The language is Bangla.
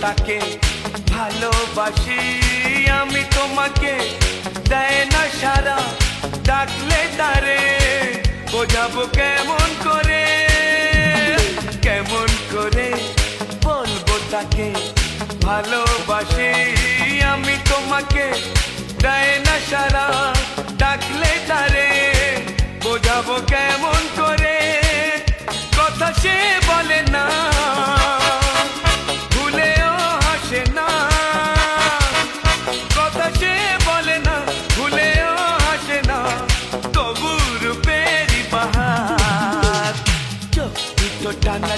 তাকে ভালোবাসি আমি তোমাকে দেয় না সারা ডাকলে তারে বোঝাবো কেমন করে বলবো তাকে ভালোবাসি আমি তোমাকে দেয় না সারা ডাকলে তারে বোঝাবো কেমন করে কথা সে বলে না ভুলেও হাসে না কথা সে বলে না ভুলেও হাসে না তবু রূপেরই বাহার চোখ দুটো টানা